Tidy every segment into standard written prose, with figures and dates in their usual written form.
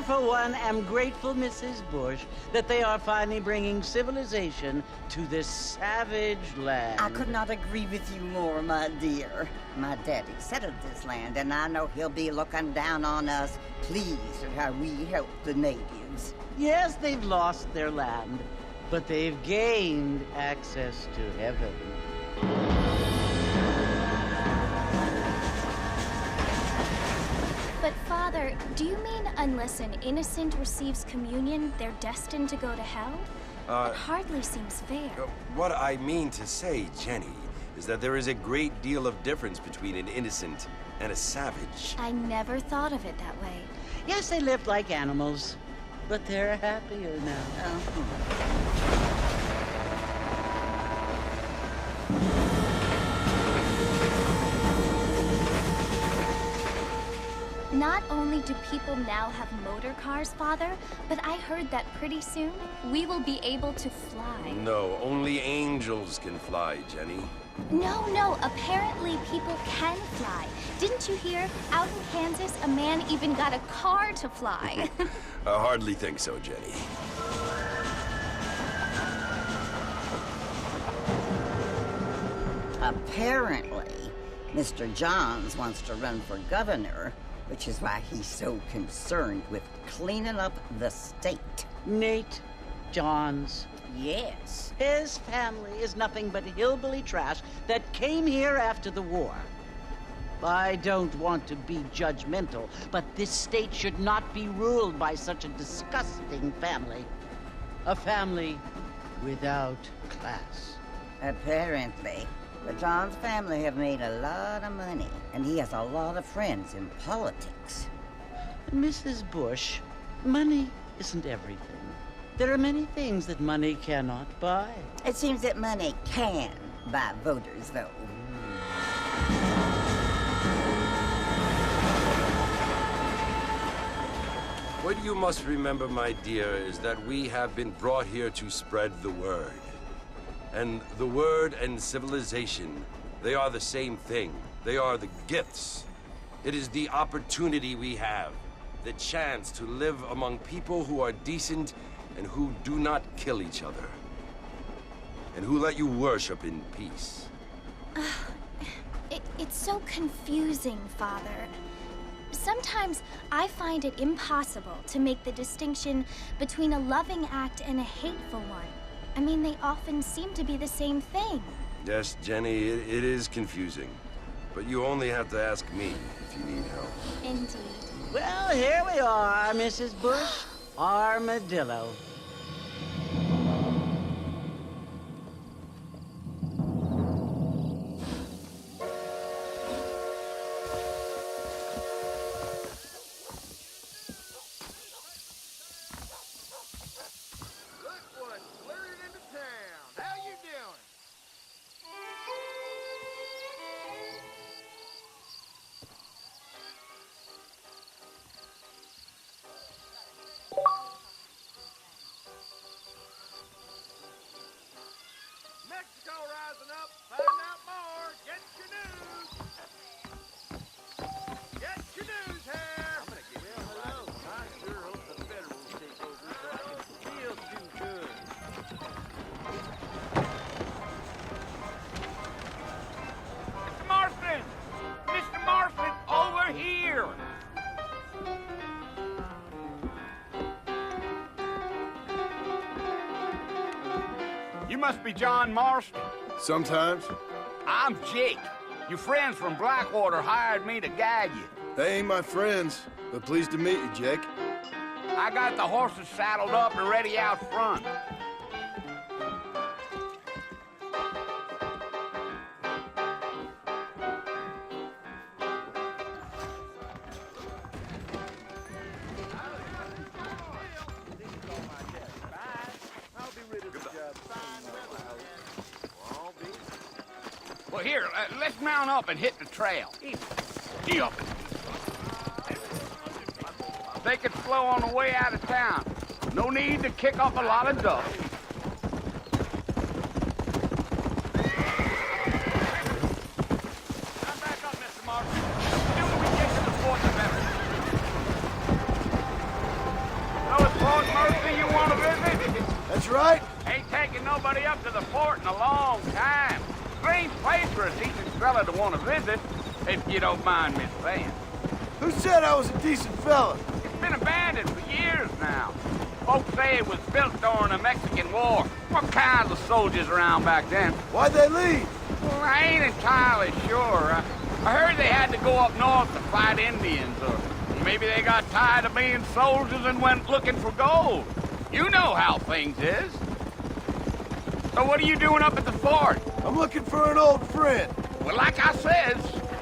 for one, am grateful, Mrs. Bush, that they are finally bringing civilization to this savage land. I could not agree with you more, my dear. My daddy settled this land, and I know he'll be looking down on us, pleased at how we help the natives. Yes, they've lost their land, but they've gained access to heaven. But, Father, do you mean unless an innocent receives communion, they're destined to go to hell? It hardly seems fair. What I mean to say, Jenny, is that there is a great deal of difference between an innocent and a savage. I never thought of it that way. Yes, they lived like animals, but they're happier now. Not only do people now have motor cars, Father, but I heard that pretty soon we will be able to fly. No, only angels can fly, Jenny. No, apparently people can fly. Didn't you hear? Out in Kansas, a man even got a car to fly. I hardly think so, Jenny. Apparently, Mr. Johns wants to run for governor, which is why he's so concerned with cleaning up the state. Nate Johns. Yes. His family is nothing but hillbilly trash that came here after the war. I don't want to be judgmental, but this state should not be ruled by such a disgusting family. A family without class. Apparently. The Johns family have made a lot of money, and he has a lot of friends in politics. Mrs. Bush, money isn't everything. There are many things that money cannot buy. It seems that money can buy voters, though. What you must remember, my dear, is that we have been brought here to spread the word. And the word and civilization, they are the same thing. They are the gifts. It is the opportunity we have, the chance to live among people who are decent and who do not kill each other, and who let you worship in peace. It's so confusing, Father. Sometimes I find it impossible to make the distinction between a loving act and a hateful one. I mean, they often seem to be the same thing. Yes, Jenny, it is confusing. But you only have to ask me if you need help. Indeed. Well, here we are, Mrs. Bush. Armadillo. Mexico rising up. Find out more. Get your news. Get your news here. I'm gonna get hello. I sure hope the Federals take over so I can feel too good. Mr. Marston! Mr. Marston, over here! You must be John Marston. Sometimes. I'm Jake. Your friends from Blackwater hired me to guide you. They ain't my friends, but pleased to meet you, Jake. I got the horses saddled up and ready out front. Well, here, let's mount up and hit the trail. Yup. Take it slow on the way out of town. No need to kick up a lot of dust. Come back up, Mr. Martin. The sooner we get to the fort, the better. That's right. Ain't taking nobody up to the fort in a long time. Strange place for a decent fella to want to visit, if you don't mind me saying. Who said I was a decent fella? It's been abandoned for years now. Folks say it was built during the Mexican War. What kinds of soldiers around back then? Why'd they leave? Well, I ain't entirely sure. I heard they had to go up north to fight Indians, or maybe they got tired of being soldiers and went looking for gold. You know how things is. So what are you doing up at the fort? I'm looking for an old friend. Well, like I says,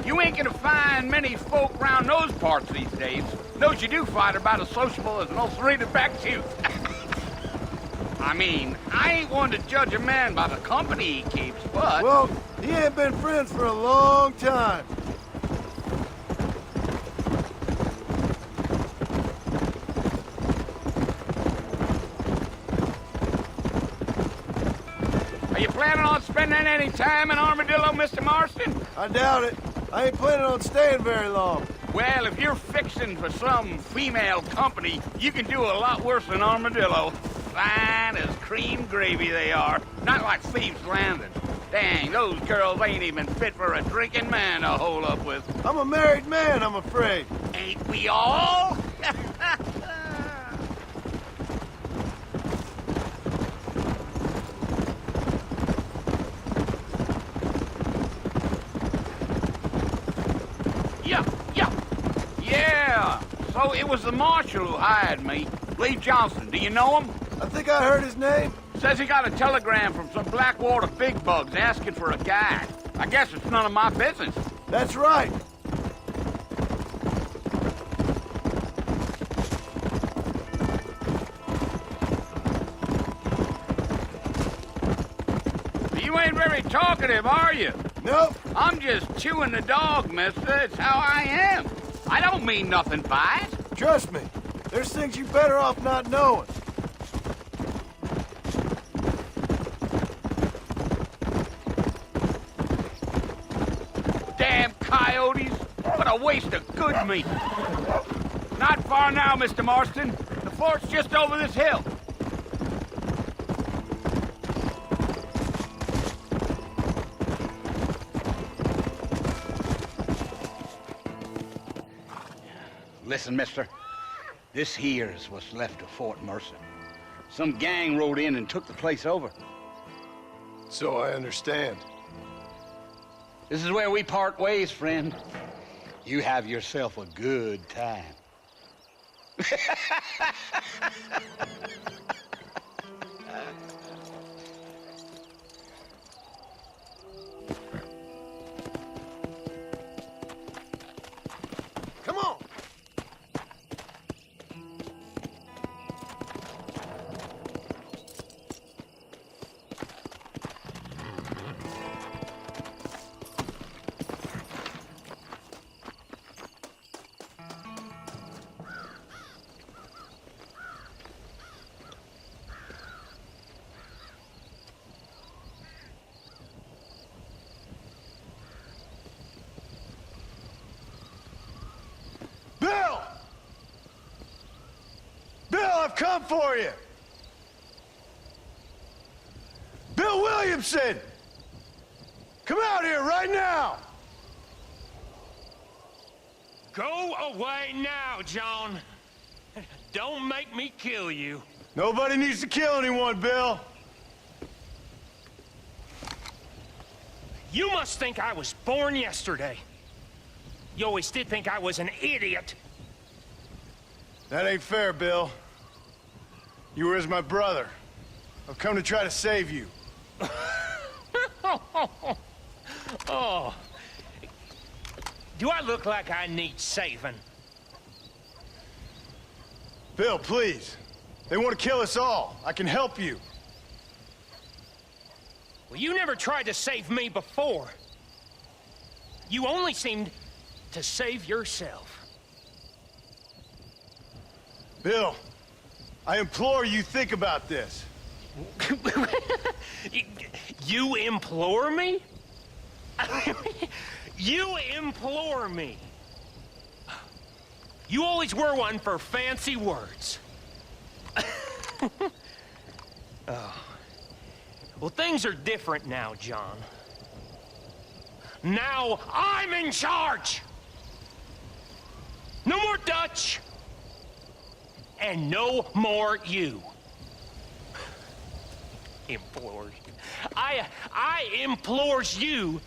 you ain't gonna find many folk round those parts these days. Those you do find are about as sociable as an old serrated back tooth. I mean, I ain't one to judge a man by the company he keeps, but... Well, he ain't been friends for a long time. Are you planning on spending any time in Armadillo, Mr. Marston? I doubt it. I ain't planning on staying very long. Well, if you're fixing for some female company, you can do a lot worse than Armadillo. Fine as cream gravy they are. Not like Thieves' Landing. Dang, those girls ain't even fit for a drinking man to hole up with. I'm a married man, I'm afraid. Ain't we all? Yeah. So it was the marshal who hired me. Lee Johnson, do you know him? I think I heard his name. Says he got a telegram from some Blackwater big bugs asking for a guide. I guess it's none of my business. That's right. You ain't very talkative, are you? Nope. I'm just chewing the dog, mister. It's how I am. I don't mean nothing by it. Trust me. There's things you better off not knowing. Damn coyotes. What a waste of good meat. Not far now, Mr. Marston. The fort's just over this hill. Listen, mister. This here's what's left of Fort Mercer. Some gang rode in and took the place over. So I understand. This is where we part ways, friend. You have yourself a good time. Come on. Bill! Bill, I've come for you! Bill Williamson! Come out here right now! Go away now, John. Don't make me kill you. Nobody needs to kill anyone, Bill. You must think I was born yesterday. You always did think I was an idiot. That ain't fair, Bill. You were as my brother. I've come to try to save you. Oh. Do I look like I need saving? Bill, please. They want to kill us all. I can help you. Well, you never tried to save me before. You only seemed to save yourself. Bill, I implore you think about this. You implore me? You implore me. You always were one for fancy words. Well, things are different now, John. Now I'm in charge! No more Dutch! And no more you. Implores. I implores you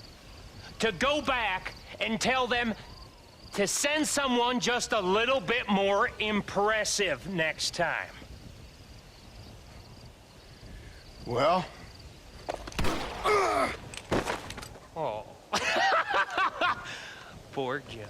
to go back and tell them to send someone just a little bit more impressive next time. Well? Oh. Poor John.